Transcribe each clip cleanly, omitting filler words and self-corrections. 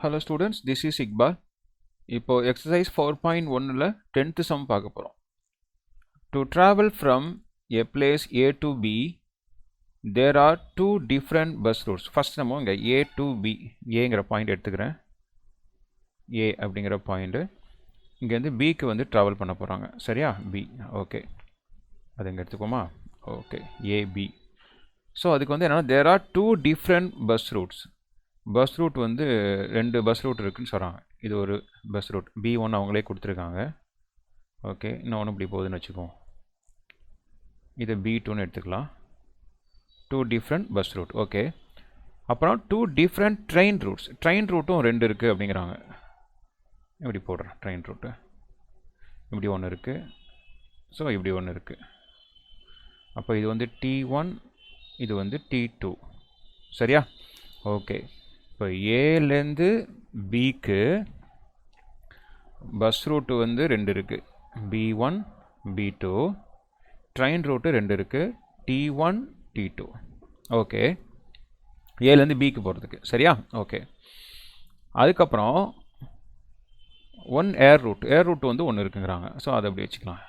Hello students, this is Iqbal. இப்போ exercise 4.1ல 10th sum பார்க்க போறோம். To travel from a place A to B, there are two different bus routes. First நம்ம இங்க A to B, Aங்கிற point எடுத்துக்கிறேன். A அப்படிங்கிற point இங்கேருந்து Bக்கு வந்து travel பண்ண போகிறாங்க. சரியா? B. ஓகே, அது இங்கே எடுத்துக்கோமா? Okay, AB. ஸோ அதுக்கு வந்து என்னென்னா there are two different bus routes. Bus route வந்து ரெண்டு பஸ் ரூட் இருக்குதுன்னு சொல்கிறாங்க. இது ஒரு பஸ் ரூட் B1 அவங்களே கொடுத்துருக்காங்க. ஓகே, இன்னொன்று இப்படி போகுதுன்னு வச்சுக்கோம். இது B2ன்னு எடுத்துக்கலாம். Two different bus route. Okay, அப்புறம் two different train routes. Train ரூட்டும் ரெண்டு இருக்குது அப்படிங்கிறாங்க. இப்படி போடுறேன். ட்ரெயின் ரூட்டு இப்படி ஒன்று இருக்குது. ஸோ இப்படி ஒன்று இருக்குது. அப்போ இது வந்து T1, இது வந்து T2. சரியா? ஓகே, இப்போ ஏலேருந்து பிக்கு பஸ் ரூட்டு வந்து ரெண்டு இருக்குது. B1, B2. ட்ரெயின் ரூட்டு ரெண்டு இருக்குது. T1, T2. ஓகே, ஏலேருந்து பிக்கு போகிறதுக்கு. சரியா? ஓகே, அதுக்கப்புறம் ஒன் ஏர் ரூட் வந்து ஒன்று இருக்குங்கிறாங்க. ஸோ அதை அப்படி வச்சுக்கலாம்.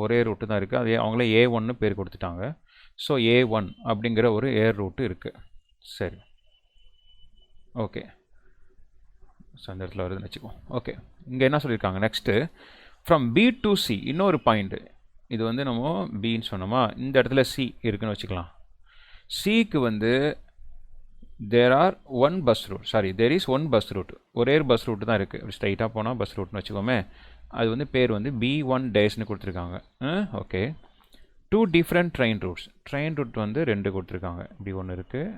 ஒரே ரூட்டு தான் இருக்குது. அதே அவங்களே A1ன்னு பேர் கொடுத்துட்டாங்க. ஸோ A1 அப்படிங்கிற ஒரு ஏர் ரூட்டு இருக்குது. சரி, ஓகே. ஸோ அந்த இடத்துல வருதுன்னு வச்சுக்கோம். ஓகே, இங்கே என்ன சொல்லியிருக்காங்க next, from B to C இன்னொரு பாயிண்ட்டு. இது வந்து நம்ம பின்னு சொன்னோமா, இந்த இடத்துல C இருக்குன்னு வச்சுக்கலாம். சிக்கு வந்து there is one bus route. ஒரே பஸ் ரூட்டு தான் இருக்குது. அப்படி ஸ்ட்ரைட்டாக போனால் பஸ் ரூட்னு வச்சுக்கோமே. அது வந்து பேர் வந்து B1 டேஸ்ன்னு கொடுத்துருக்காங்க. Okay, two different train routes. Train route வந்து ரெண்டு கொடுத்துருக்காங்க. இப்படி ஒன்று இருக்குது,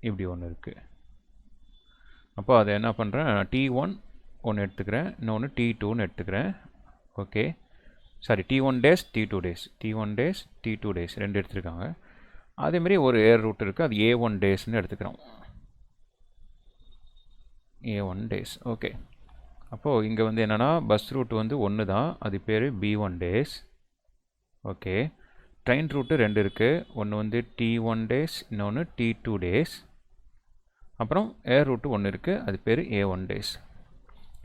இப்படி ஒன்று இருக்குது. அப்போ அதை என்ன பண்ணுறேன், T1 ஒன்று எடுத்துக்கிறேன், இன்னொன்று T2ன்னு எடுத்துக்கிறேன். Okay, sorry, T1 days, T2 days. T1 days, T2 days ரெண்டு எடுத்துருக்காங்க. அதேமாரி ஒரு ஏர் ரூட் இருக்குது. அது A1 டேஸ்ன்னு எடுத்துக்கிறோம். A1 days. ஓகே, அப்போது இங்கே வந்து என்னென்னா பஸ் ரூட் வந்து ஒன்று தான். அது பேர் B1 days. Okay, train route ரெண்டு இருக்குது. ஒன்று வந்து T1 டேஸ், இன்னொன்று T2 டேஸ். அப்புறம் ஏர் ரூட்டு ஒன்று இருக்குது. அது பேர் A1 டேஸ்.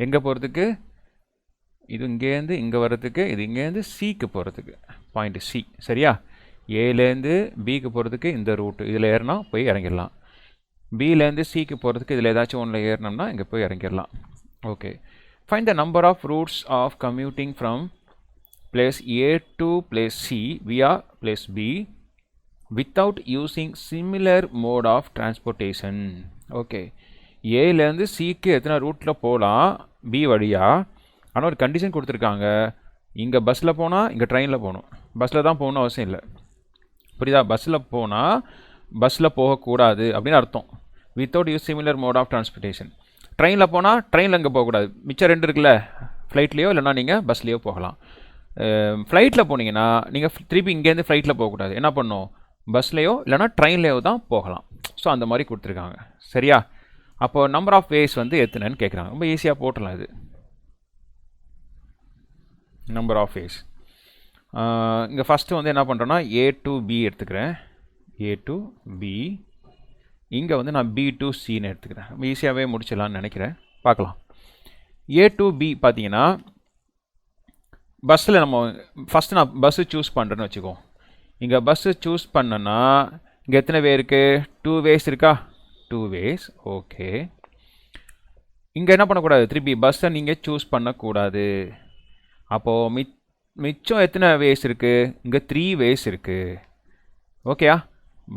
எங்கே போகிறதுக்கு? இது இங்கேருந்து இங்கே வர்றதுக்கு, இது இங்கேருந்து சிக்கு போகிறதுக்கு. Point C. சரியா? ஏலேருந்து பிக்கு போகிறதுக்கு இந்த ரூட்டு. இதில் ஏறினா போய் இறங்கிடலாம். பிலேருந்து சிக்கு போகிறதுக்கு இதில் ஏதாச்சும் ஒன்றில் ஏறினோம்னா இங்கே போய் இறங்கிடலாம். Okay, find the number of routes of commuting from place A to place C via place B without using similar mode of transportation. Okay, ஏலேருந்து சிக்கு எத்தனை ரூட்டில் போகலாம் பி வழியாக. ஆனால் ஒரு கண்டிஷன் கொடுத்துருக்காங்க. இங்கே பஸ்ஸில் போனால் இங்கே ட்ரெயினில் போகணும். பஸ்ஸில் தான் போகணும் அவசியம் இல்லை. புரியுதா? பஸ்ஸில் போனால் பஸ்ஸில் போகக்கூடாது அப்படின்னு அர்த்தம். Without use similar mode of transportation. ட்ரெயினில் போனால் ட்ரெயினில் இங்கே போகக்கூடாது. மிச்சம் ரெண்டு இருக்குல்ல, ஃப்ளைட்லேயோ இல்லைனா நீங்கள் பஸ்லேயோ போகலாம். ஃப்ளைட்டில் போனீங்கன்னா நீங்கள் திருப்பி இங்கேருந்து ஃப்ளைட்டில் போகக்கூடாது. என்ன பண்ணணும்? பஸ்லேயோ இல்லைனா ட்ரெயின்லேயோ தான் போகலாம். ஸோ அந்த மாதிரி கொடுத்துருக்காங்க. சரியா? அப்போது நம்பர் ஆஃப் வேஸ் வந்து எத்தனைன்னு கேட்குறாங்க. ரொம்ப ஈஸியாக போட்டலாம். இது நம்பர் ஆஃப் வேஸ். இங்கே ஃபஸ்ட்டு வந்து என்ன பண்ணுறேன்னா A to B எடுத்துக்கிறேன். A to B. இங்கே வந்து நான் B to Cன்னு எடுத்துக்கிறேன். ரொம்ப ஈஸியாகவே முடிச்சிடலான்னு நினைக்கிறேன். பார்க்கலாம். A to B பார்த்தீங்கன்னா பஸ்ஸில் நம்ம ஃபஸ்ட்டு நான் பஸ்ஸு சூஸ் பண்ணுறேன்னு வச்சுக்கோ. இங்கே பஸ்ஸு சூஸ் பண்ணேன்னா இங்கே எத்தனை வே இருக்குது? 2 வேஸ் இருக்கா? 2 வேஸ். ஓகே, இங்கே என்ன பண்ணக்கூடாது? திருப்பி பஸ்ஸை நீங்கள் சூஸ் பண்ணக்கூடாது. அப்போது மிச்சம் எத்தனை வேஸ் இருக்குது? இங்கே 3 வேஸ் இருக்குது. ஓகேயா?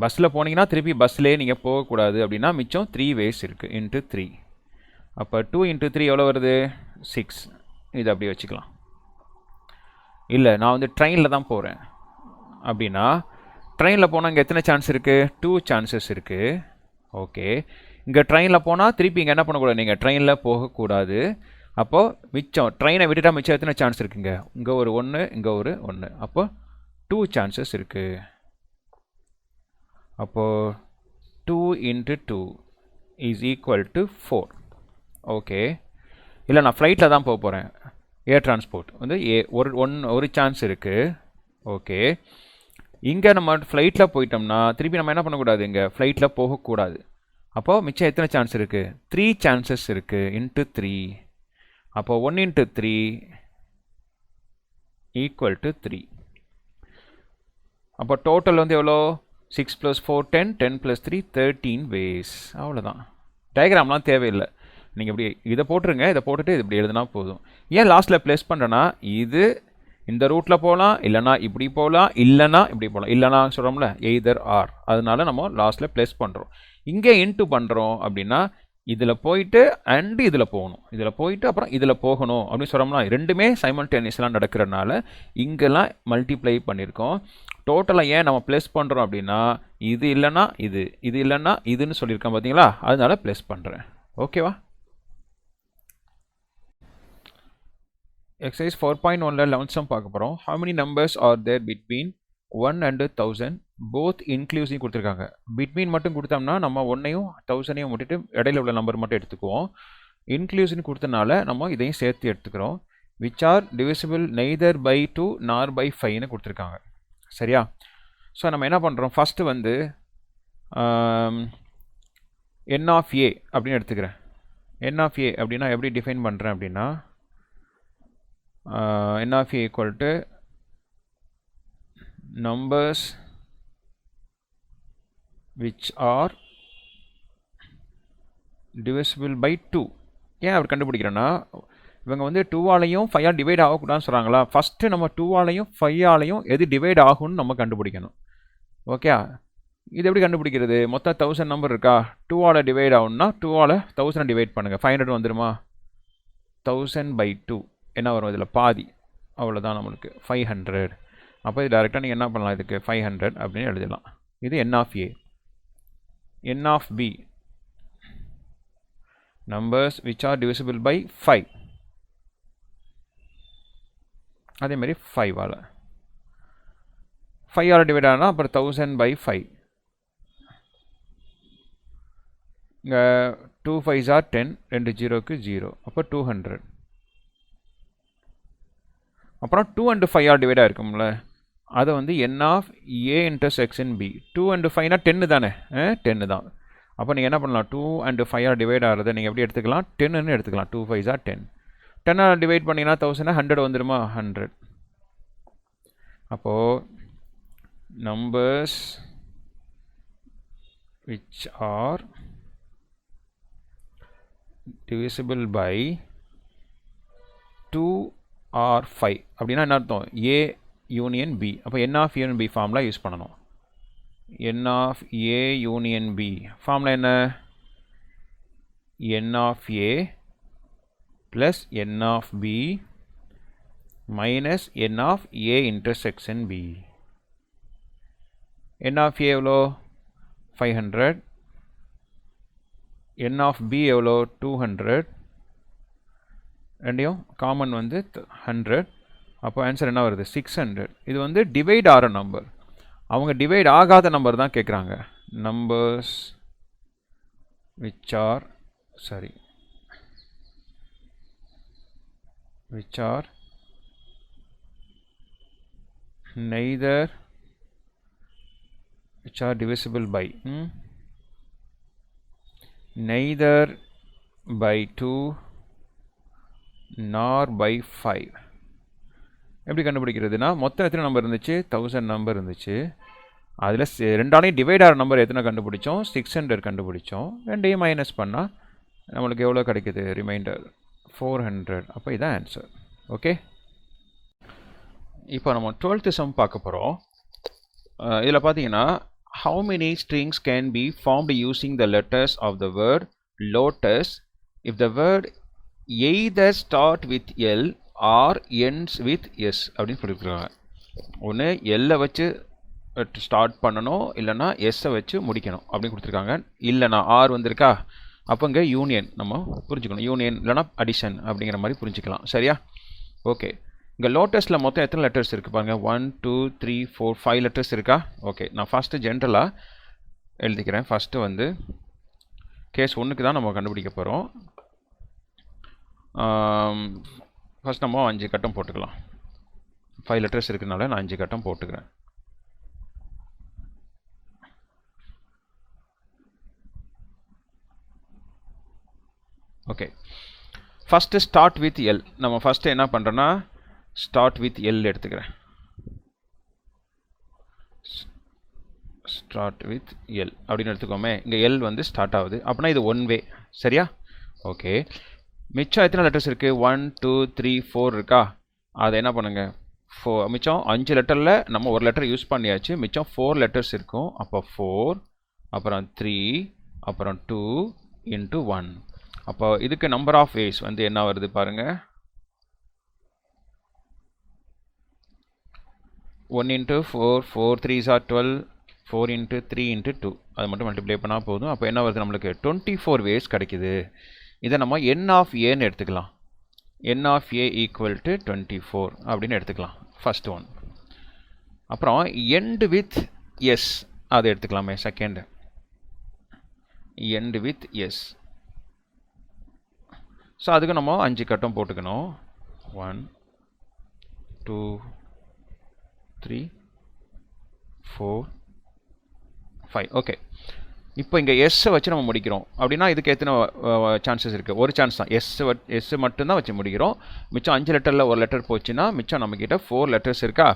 பஸ்ஸில் போனீங்கன்னா திருப்பி பஸ்ஸிலே நீங்கள் போகக்கூடாது. அப்படின்னா மிச்சம் 3 வேஸ் இருக்குது. இன்ட்டு 3. அப்போ 2 × 3 எவ்வளோ வருது? 6. இது அப்படி வச்சுக்கலாம். இல்லை, நான் வந்து ட்ரெயினில் தான் போகிறேன் அப்படின்னா ட்ரெயினில் போனால் இங்கே எத்தனை சான்ஸ் இருக்குது? 2 சான்சஸ் இருக்குது. ஓகே, இங்கே ட்ரெயினில் போனால் திருப்பி இங்கே என்ன பண்ணக்கூடாது? நீங்கள் ட்ரெயினில் போகக்கூடாது. அப்போது மிச்சம் ட்ரெயினை விட்டுட்டா மிச்சம் எத்தனை சான்ஸ் இருக்குங்க? இங்கே ஒரு 1, இங்கே ஒரு 1. அப்போது 2 சான்சஸ் இருக்குது. அப்போது 2 × 2 இஸ் ஈக்குவல் டு 4. ஓகே, இல்லை நான் ஃப்ளைட்டில் தான் போக போகிறேன். ஏர் டிரான்ஸ்போர்ட் வந்து ஒரு சான்ஸ் இருக்குது. ஓகே, இங்கே நம்ம ஃப்ளைட்டில் போயிட்டோம்னா திருப்பி நம்ம என்ன பண்ணக்கூடாது? இங்கே ஃப்ளைட்டில் போகக்கூடாது. அப்போது மிச்சம் எத்தனை சான்ஸ் இருக்குது? 3 சான்சஸ் இருக்குது இன்ட்டு 3. அப்போது 1 இன்ட்டு 3 ஈக்குவல் டு 3. அப்போ டோட்டல் வந்து எவ்வளோ? 6 + 4 10, 10 + 3 13 ways. அவ்வளோதான். டயக்ராம்லாம் தேவையில்லை. நீங்கள் இப்படி இதை போட்டுருங்க, இதை போட்டுட்டு இது இப்படி எழுதுனா போதும். ஏன் லாஸ்ட்டில் ப்ளேஸ் பண்ணுறேன்னா, இது இந்த ரூட்டில் போகலாம், இல்லைனா இப்படி போகலாம், இல்லைனா இப்படி போகலாம். இல்லைனா சொல்கிறோம்ல, எய்தர் ஆர். அதனால நம்ம லாஸ்ட்டில் ப்ளேஸ் பண்ணுறோம். இங்கே இன்ட்டு பண்ணுறோம் அப்படின்னா இதில் போயிட்டு அண்டு இதில் போகணும், இதில் போயிட்டு அப்புறம் இதில் போகணும் அப்படின்னு சொல்கிறோம்னா ரெண்டுமே சைமல்டேனியஸ்லாம் நடக்கிறதுனால இங்கெல்லாம் மல்டிப்ளை பண்ணியிருக்கோம். டோட்டலாக ஏன் நம்ம ப்ளேஸ் பண்ணுறோம் அப்படின்னா இது இல்லைன்னா இது, இது இல்லைன்னா இதுன்னு சொல்லியிருக்கேன் பார்த்தீங்களா, அதனால ப்ளேஸ் பண்ணுறேன். ஓகேவா? எக்ஸசைஸ் 4.1ல 11th sum பார்க்க போகிறோம். how many numbers are there between 1 and 1000 both inclusive கொடுத்துருக்காங்க. பிட்வீன் மட்டும் கொடுத்தோம்னா நம்ம 1ஐயும் 1000ஐயும் விட்டுட்டு இடையில உள்ள நம்பர் மட்டும் எடுத்துக்குவோம். இன்க்ளூசிவ் கொடுத்தனால நம்ம இதையும் சேர்த்து எடுத்துக்கிறோம். which are divisible neither by 2 nor by 5ன்னு கொடுத்துருக்காங்க. சரியா? ஸோ நம்ம என்ன பண்ணுறோம், ஃபஸ்ட்டு வந்து n of a அப்படின்னு எடுத்துக்கிறேன். n of a அப்படின்னா எப்படி டிஃபைன் பண்ணுறேன் அப்படின்னா n of a equal to numbers which are divisible by 2. ஏன் அப்படி கண்டுபிடிக்கிறேன்னா இவங்க வந்து 2ஆலையும் 5ஆல் டிவைட் ஆகக்கூடாதுன்னு சொல்கிறாங்களா. ஃபஸ்ட்டு நம்ம 2ஆலையும் 5ஆலையும் எது டிவைட் ஆகும்னு நம்ம கண்டுபிடிக்கணும். ஓகே, இது எப்படி கண்டுபிடிக்கிறது? மொத்தம் 1000 நம்பர் இருக்கா, 2ஆல் டிவைட் ஆகும்னா 2ஆல் 1000 டிவைட் பண்ணுங்கள், 500 வந்துடுமா? 1000 by 2 என்ன வரும்? இதில் பாதி, அவ்வளோதான் நம்மளுக்கு 500. அப்போ இது டேரெக்டாக நீங்கள் என்ன பண்ணலாம், இதுக்கு 500 அப்படின்னு எழுதலாம். இது n of a. n of b numbers which are divisible by 5. அதே மாதிரி 5ஆல் 5ஆல் டிவைட் ஆனால் அப்புறம் 1000 by 5. இங்கே 2 5s are 10, 2 0க்கு 0, அப்போ 200. அப்புறம் 2 and 5 ஆல் டிவைட் ஆகிருக்கும்ல, அதை வந்து n of a intersection b. 2 and 5னா 10 தானே, 10 தான். அப்போ நீங்கள் என்ன பண்ணலாம், 2 and 5 ஆல் டிவைட் ஆகிறத நீங்கள் எப்படி எடுத்துக்கலாம், 10ன்னு எடுத்துக்கலாம். 2 5s are 10. 10ஆல் டிவைட் பண்ணிங்கன்னா 1000 100 வந்துடுமா, 100. அப்போது numbers which are divisible by 2 or 5 அப்படின்னா என்ன அர்த்தம், a யூனியன் b. அப்போ n of a union b formula use பண்ணணும். n of a union b formula என்ன, n of a plus n of b minus n of a intersection b. n of a எவ்வளோ, 500. n of b எவ்வளோ, 200. ரெண்டையும் common வந்து 100. அப்போ answer என்ன வருது, 600. இது வந்து டிவைட் ஆகிற நம்பர். அவங்க டிவைட் ஆகாத நம்பர் தான் கேட்குறாங்க. Numbers which are neither which are divisible by neither by 2 nor by 5. எப்படி கண்டுபிடிக்கிறதுனா மொத்தம் எத்தனை நம்பர் இருந்துச்சு, 1000 நம்பர் இருந்துச்சு. அதில் ரெண்டாலையும் டிவைட் ஆகிற நம்பர் எத்தனை கண்டுபிடிச்சோம், 600 கண்டுபிடிச்சோம். ரெண்டையும் மைனஸ் பண்ணால் நம்மளுக்கு எவ்வளோ கிடைக்குது, ரிமைண்டர் 400. அப்போ இதுதான் ஆன்சர். ஓகே, இப்போ நம்ம 12th sum பார்க்க போகிறோம். இதில் பார்த்தீங்கன்னா how many strings can be formed using the letters of the word lotus if the word either start with L or ends with S அப்படின்னு சொல்லியிருக்காங்க. ஒன்று எல்லை வச்சு ஸ்டார்ட் பண்ணணும், இல்லைனா எஸ்ஸை வச்சு முடிக்கணும் அப்படின்னு கொடுத்துருக்காங்க. இல்லைனா ஆர் வந்திருக்கா, அப்போ இங்கே யூனியன் நம்ம புரிஞ்சுக்கணும். யூனியன் இல்லைனா அடிஷன் அப்படிங்கிற மாதிரி புரிஞ்சுக்கலாம். சரியா? ஓகே, இங்கே லோட்டஸில் மொத்தம் எத்தனை லெட்டர்ஸ் இருக்குது பாருங்கள், 1 2 3 4 5 லெட்டர்ஸ் இருக்கா. ஓகே, நான் ஃபஸ்ட்டு ஜென்ரலாக எழுதிக்கிறேன். ஃபஸ்ட்டு வந்து கேஸ் 1க்கு தான் நம்ம கண்டுபிடிக்க போகிறோம். ஃபஸ்ட் நம்ம 5 கட்டம் போட்டுக்கலாம். 5 லெட்டர்ஸ் இருக்கிறதுனால நான் 5 கட்டம் போட்டுக்கிறேன். Okay, first start with L. நம்ம ஃபஸ்ட்டு என்ன பண்ணுறோன்னா ஸ்டார்ட் வித் எல் எடுத்துக்கிறேன். ஸ்டார்ட் வித் எல் அப்படின்னு எடுத்துக்கோமே. இங்கே எல் வந்து ஸ்டார்ட் ஆகுது அப்படின்னா இது ஒன் வே. சரியா? ஓகே, மிச்சம் எத்தனை லெட்டர்ஸ் இருக்குது? 1 2 3 4 இருக்கா? அதை என்ன பண்ணுங்கள், மிச்சம் 5 லெட்டரில் நம்ம ஒரு லெட்டர் யூஸ் பண்ணியாச்சு. மிச்சம் 4 லெட்டர்ஸ் இருக்கும். அப்போ 4 அப்புறம் 3 அப்புறம் 2 இன்ட்டு 1. அப்போ இதுக்கு நம்பர் ஆஃப் வேஸ் வந்து என்ன வருது பாருங்கள். 1 into 4 4 3s are 12 4 into 3 into 2 அதை மட்டும் மல்டிப்ளை பண்ணால் போதும். அப்போ என்ன வருது நம்மளுக்கு 24 வேஸ் கிடைக்குது. இதை நம்ம n ஆஃப் ஏன்னு எடுத்துக்கலாம். n of A equal to 24 அப்படின்னு எடுத்துக்கலாம் ஃபர்ஸ்ட் ஒன். அப்புறம் end வித் எஸ் அதை எடுத்துக்கலாமே second. end with S. So அதுக்கு நம்ம 5 கட்டம் போட்டுக்கணும். 1 2 3 4 5. ஓகே, இப்போ இங்கே எஸ்ஸை வச்சு நம்ம முடிக்கிறோம் அப்படின்னா இதுக்கு எத்தனை சான்சஸ் இருக்குது? ஒரு சான்ஸ் தான். எஸ் மட்டும்தான் வச்சு முடிக்கிறோம். மிச்சம் 5 லெட்டரில் ஒரு லெட்டர் போச்சுன்னா மிச்சம் நம்மக்கிட்ட 4 லெட்டர்ஸ் இருக்கா?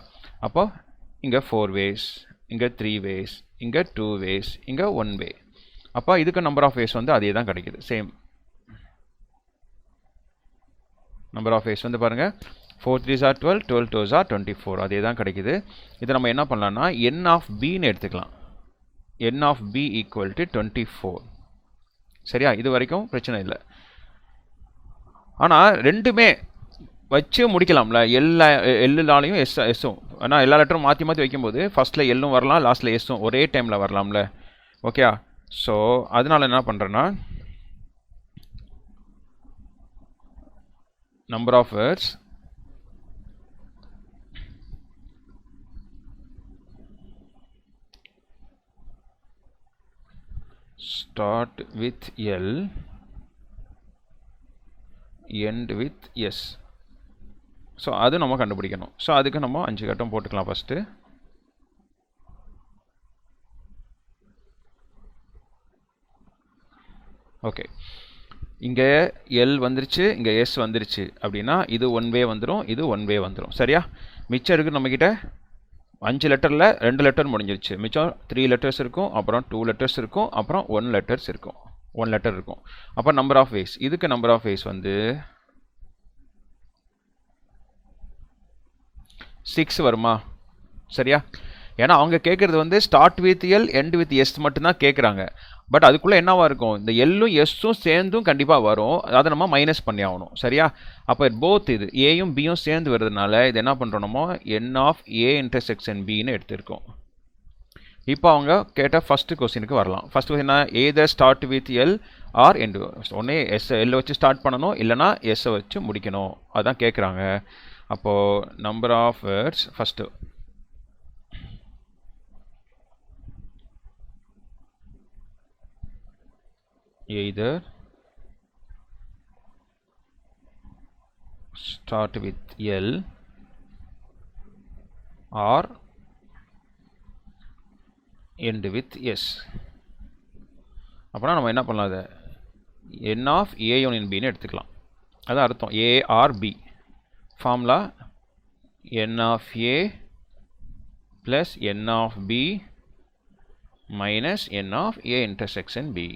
அப்போ இங்கே 4 வேஸ், இங்கே 3 வேஸ், இங்கே 2 வேஸ், இங்கே 1 வே. அப்போ இதுக்கு நம்பர் ஆஃப் வேஸ் வந்து அதே தான் கிடைக்குது. சேம் நம்பர் ஆஃப் வேஸ் வந்து பாருங்கள். 4 3s are 12 12 2s are 24 அதே தான் கிடைக்குது. இதை நம்ம என்ன பண்ணலாம்னா n ஆஃப் பின்னு எடுத்துக்கலாம். n of b equal to 24. சரியா? இது வரைக்கும் பிரச்சனை இல்லை. ஆனால் ரெண்டுமே வச்சு முடிக்கலாம்ல. எல்லாலையும் எஸ்ஸும். ஆனால் எல்லா லெட்டரும் மாற்றி மாற்றி வைக்கும்போது ஃபஸ்ட்டில் எல்லும் வரலாம், லாஸ்ட்டில் எஸ்ஸும் ஒரே டைமில் வரலாம்ல. ஓகே, ஸோ அதனால் என்ன பண்ணுறேன்னா number of words start with L end with S. So அது நம்ம கண்டுபிடிக்கணும். ஸோ அதுக்கு நம்ம 5 கட்டம் போட்டுக்கலாம் ஃபஸ்ட்டு. ஓகே, இங்கே எல் வந்துருச்சு, இங்கே எஸ் வந்துருச்சு அப்படின்னா இது 1 வே வந்துடும், இது 1 வே வந்துடும். சரியா? மிச்சம் இருக்குது நம்மக்கிட்ட 5 லெட்டரில் 2 லெட்டர் முடிஞ்சிருச்சு. மிச்சம் 3 லெட்டர்ஸ் இருக்கும், அப்புறம் 2 லெட்டர்ஸ் இருக்கும், அப்புறம் 1 லெட்டர்ஸ் இருக்கும், 1 லெட்டர் இருக்கும். அப்போ நம்பர் ஆஃப் வேஸ், இதுக்கு நம்பர் ஆஃப் வேஸ் வந்து 6 வருமா? சரியா? ஏன்னா அவங்க கேட்குறது வந்து start with L end with S மட்டும்தான் கேட்குறாங்க. பட் அதுக்குள்ளே என்னவா இருக்கும்? இந்த எல்லும் எஸ்ஸும் சேர்ந்தும் கண்டிப்பாக வரும். அதை நம்ம மைனஸ் பண்ணி ஆகணும். சரியா? அப்போ போத் இது ஏயும் பியும் சேர்ந்து வருதுனால இது என்ன பண்ணுறோம், நம்ம n ஆஃப் ஏ இன்டர்செக்ஷன் பின்னு எடுத்திருக்கோம். இப்போ அவங்க கேட்ட ஃபஸ்ட்டு கொஸ்டினுக்கு வரலாம். First question either start with L or end. ஒன்றே எல்லை வச்சு ஸ்டார்ட் பண்ணணும், இல்லைனா எஸ்ஸை வச்சு முடிக்கணும். அதான் கேட்குறாங்க. அப்போது number of words first either start with L or end with S. அப்போனா நம்ம என்ன பண்ணலாம், அதை n ஆஃப் ஏ யூனியன் பின்னு எடுத்துக்கலாம். அதான் அர்த்தம். A or B formula n of A plus n of B minus n of A intersection B.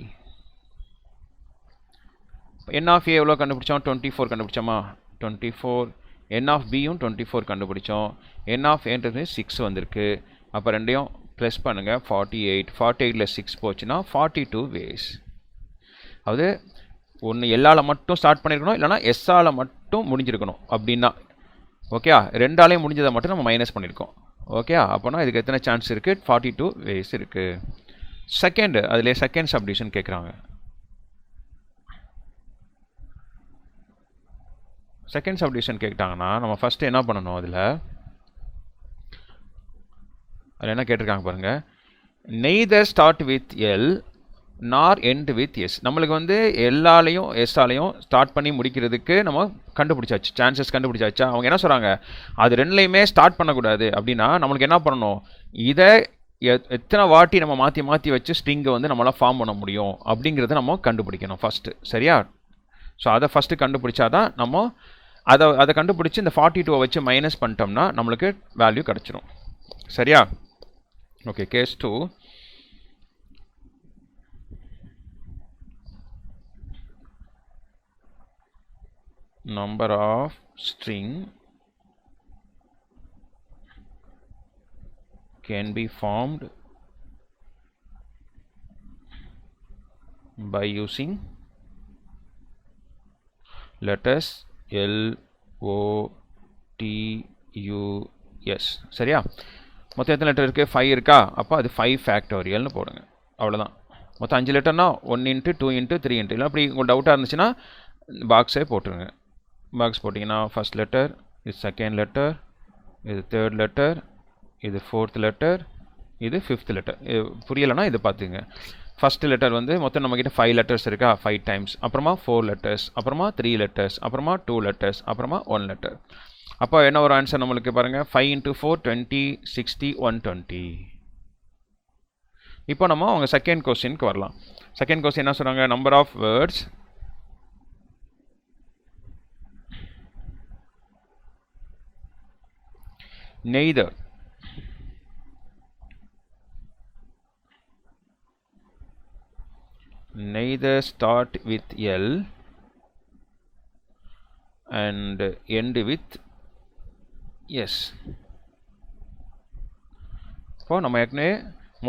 n of A எவ்வளோ கண்டுபிடிச்சோம்? 24 கண்டுபிடிச்சோமா? 24. n ஆஃப் பியும் 24 கண்டுபிடிச்சோம். n ஆஃப் ஏன்றது 6 வந்திருக்கு. அப்போ ரெண்டையும் ப்ளஸ் பண்ணுங்கள். 48. 48ல் 6 போச்சுன்னா 42 வேஸ். அதாவது ஒன்று எல்லால் மட்டும் ஸ்டார்ட் பண்ணியிருக்கணும், இல்லைனா எஸ்ஸால் மட்டும் முடிஞ்சிருக்கணும் அப்படின்னா. ஓகே, ரெண்டாலையும் முடிஞ்சதை மட்டும் நம்ம மைனஸ் பண்ணியிருக்கோம். ஓகே, அப்போனா இதுக்கு எத்தனை சான்ஸ் இருக்குது? 42 வேஸ் இருக்குது. செகண்ட், அதில் செகண்ட் சப்டிவிஷன் கேட்குறாங்க. செகண்ட் சப்டிவிஷன் கேட்டாங்கன்னா நம்ம ஃபஸ்ட்டு என்ன பண்ணணும், அதில் என்ன கேட்டிருக்காங்க பாருங்கள். நெய்தர் ஸ்டார்ட் வித் எல் நார் எண்ட் வித் எஸ். நம்மளுக்கு வந்து எல்லாலையும் எஸ்ஸாலையும் ஸ்டார்ட் பண்ணி முடிக்கிறதுக்கு நம்ம கண்டுபிடிச்சாச்சு, சான்சஸ் கண்டுபிடிச்சாச்சா. அவங்க என்ன சொல்கிறாங்க, அது ரெண்டுலையுமே ஸ்டார்ட் பண்ணக்கூடாது அப்படின்னா நம்மளுக்கு என்ன பண்ணணும், இதை எத்தனை வாட்டி நம்ம மாற்றி மாற்றி வச்சு ஸ்ட்ரிங்கை வந்து நம்மளால் ஃபார்ம் பண்ண முடியும் அப்படிங்கிறத நம்ம கண்டுபிடிக்கணும் ஃபஸ்ட்டு. சரியா? ஸோ அதை ஃபஸ்ட்டு கண்டுபிடிச்சா தான் நம்ம அதை கண்டுபிடிச்சி இந்த 42 வச்சு மைனஸ் பண்ணிட்டோம்னா நம்மளுக்கு வேல்யூ கிடச்சிரும். சரியா? Okay, case 2. Number of string can be formed by using letters L O T U S. சரியா? மொத்தம் எத்தனை லெட்டர் இருக்குது? 5 இருக்கா? அப்போ அது 5 ஃபேக்டோரியல்னு போடுங்க. அவ்வளோதான். மொத்தம் 5 லெட்டர்னா 1 × 2 × 3 × இல்லை அப்படி உங்களுக்கு டவுட்டாக இருந்துச்சுன்னா பாக்ஸே போட்டுருங்க. பாக்ஸ் போட்டிங்கன்னா ஃபஸ்ட் லெட்டர், இது செகண்ட் லெட்டர், இது தேர்ட் லெட்டர், இது ஃபோர்த் லெட்டர், இது ஃபிஃப்த் லெட்டர். புரியலைன்னா இது பார்த்துங்க. ஃபஸ்ட்டு லெட்டர் வந்து மொத்தம் நம்மக்கிட்ட 5 லெட்டர்ஸ் இருக்கா? 5 டைம்ஸ். அப்புறமா 4 லெட்டர்ஸ், அப்புறமா 3 லெட்டர்ஸ், அப்புறமா 2 லெட்டர்ஸ், அப்புறமா 1 லெட்டர். அப்போ என்ன ஒரு ஆன்சர் நம்மளுக்கு பாருங்கள், 5 × 4 20, 60, 120. இப்போ நம்ம அவங்க செகண்ட் கொஸ்டினுக்கு வரலாம். செகண்ட் கொஸ்டின் என்ன சொல்கிறாங்க? Number of words neither start with L and end with S. இப்போ நம்ம ஏற்கனவே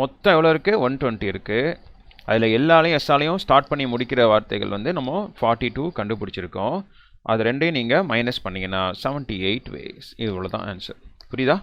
மொத்தம் எவ்வளோ இருக்குது? 120 இருக்குது. அதில் எல்லாலையும் எஸ்ஸாலையும் ஸ்டார்ட் பண்ணி முடிக்கிற வார்த்தைகள் வந்து நம்ம 42 கண்டுபிடிச்சிருக்கோம். அது ரெண்டையும் நீங்கள் மைனஸ் பண்ணிங்கன்னா 78 ways. இவ்வளோ தான் ஆன்சர். புரியுதா?